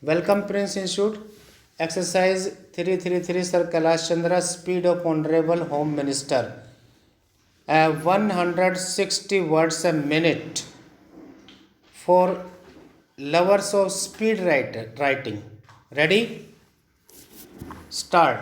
Welcome Prince Institute. Exercise 333 Sir Kailash Chandra, speed of Honorable Home Minister. 160 words a minute for lovers of speed writing. Ready? Start.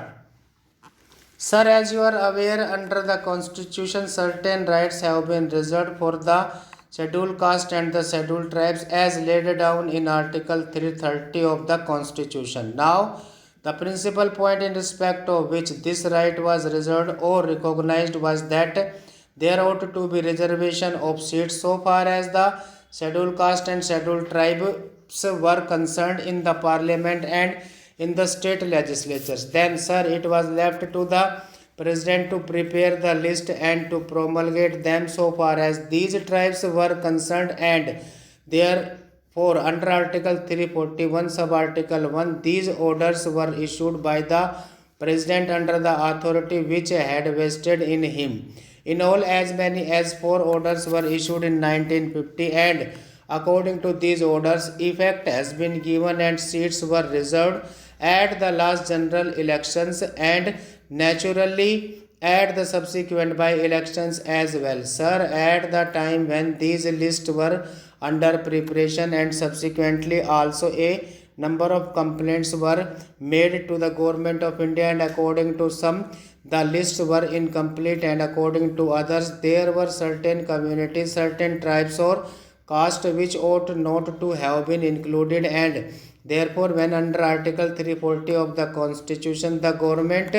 Sir, as you are aware, under the Constitution, certain rights have been reserved for the scheduled caste and the scheduled tribes as laid down in Article 330 of the Constitution. Now, the principal point in respect of which this right was reserved or recognized was that there ought to be reservation of seats so far as the scheduled caste and scheduled tribes were concerned in the parliament and in the state legislatures. Then, sir, it was left to the president to prepare the list and to promulgate them so far as these tribes were concerned, and therefore, under Article 341, Sub-Article 1, these orders were issued by the president under the authority which had vested in him. In all, as many as 4 orders were issued in 1950, and according to these orders, effect has been given and seats were reserved at the last general elections and naturally at the subsequent by-elections as well. Sir, at the time when these lists were under preparation and subsequently also a number of complaints were made to the government of India, and according to some the lists were incomplete and according to others there were certain communities, certain tribes or caste which ought not to have been included, and therefore when under Article 340 of the Constitution the government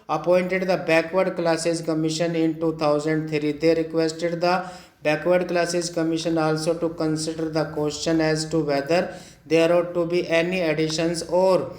appointed the Backward Classes Commission in 2003, they requested the Backward Classes Commission also to consider the question as to whether there ought to be any additions or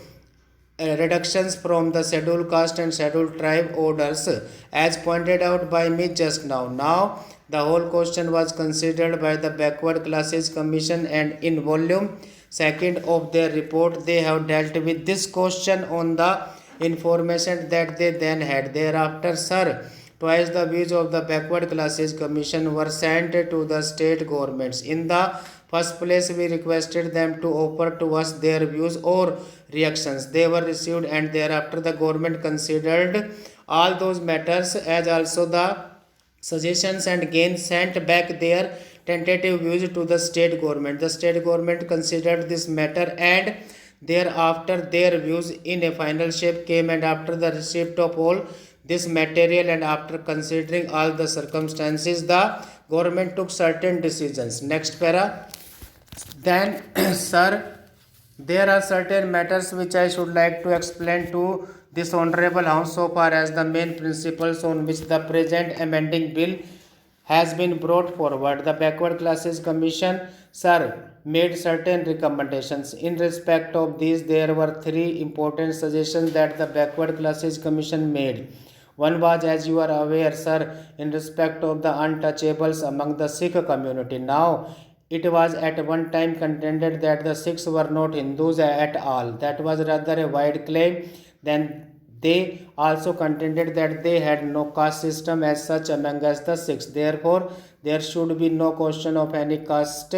reductions from the scheduled caste and scheduled tribe orders as pointed out by me just now. Now the whole question was considered by the Backward Classes Commission, and in volume 2nd of their report they have dealt with this question on the information that they then had. Thereafter, sir, twice the views of the Backward Classes Commission were sent to the state governments. In the first place, we requested them to offer to us their views or reactions. They were received, and thereafter the government considered all those matters as also the suggestions and again sent back their tentative views to the state government. The state government considered this matter, and thereafter their views in a final shape came, and after the receipt of all this material and after considering all the circumstances the government took certain decisions. Next para. Then sir, there are certain matters which I should like to explain to this honorable house so far as the main principles on which the present amending bill has been brought forward. The Backward Classes Commission, sir, made certain recommendations. In respect of these, there were 3 important suggestions that the Backward Classes Commission made. One was, as you are aware, sir, in respect of the untouchables among the Sikh community. Now, it was at one time contended that the Sikhs were not Hindus at all. That was rather a wide claim. Then they also contended that they had no caste system as such among us the Sikhs. Therefore, there should be no question of any caste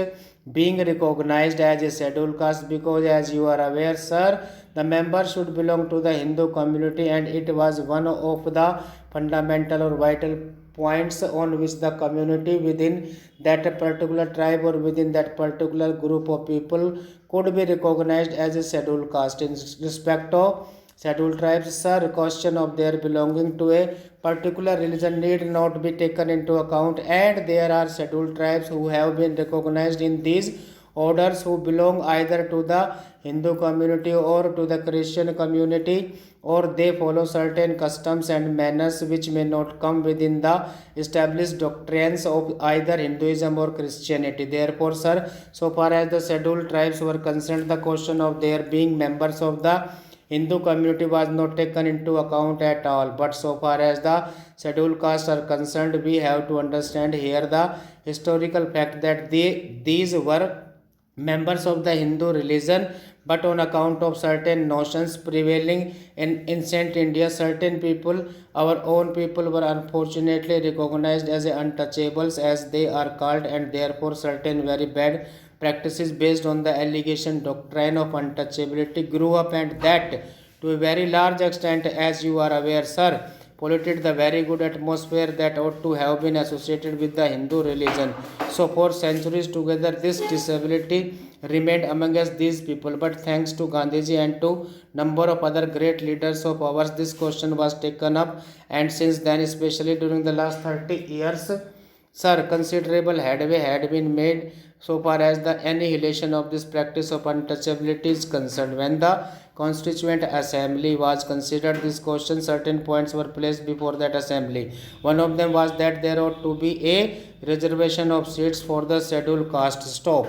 being recognized as a scheduled caste, because as you are aware, sir, the member should belong to the Hindu community, and it was one of the fundamental or vital points on which the community within that particular tribe or within that particular group of people could be recognized as a scheduled caste. In respect of scheduled tribes, sir, question of their belonging to a particular religion need not be taken into account, and there are scheduled tribes who have been recognized in these orders who belong either to the Hindu community or to the Christian community, or they follow certain customs and manners which may not come within the established doctrines of either Hinduism or Christianity. Therefore, sir, so far as the scheduled tribes were concerned, the question of their being members of the Hindu community was not taken into account at all. But so far as the scheduled castes are concerned, we have to understand here the historical fact that these were members of the Hindu religion, but on account of certain notions prevailing in ancient India, certain people, our own people, were unfortunately recognized as untouchables as they are called, and therefore certain very bad practices based on the allegation doctrine of untouchability grew up, and that to a very large extent, as you are aware, sir, polluted the very good atmosphere that ought to have been associated with the Hindu religion. So, for centuries together, this disability remained among us these people. But thanks to Gandhiji and to number of other great leaders of ours, this question was taken up, and since then, especially during the last 30 years, sir, considerable headway had been made so far as the annihilation of this practice of untouchability is concerned. When the Constituent Assembly was considered this question, certain points were placed before that assembly. One of them was that there ought to be a reservation of seats for the scheduled caste. Stop.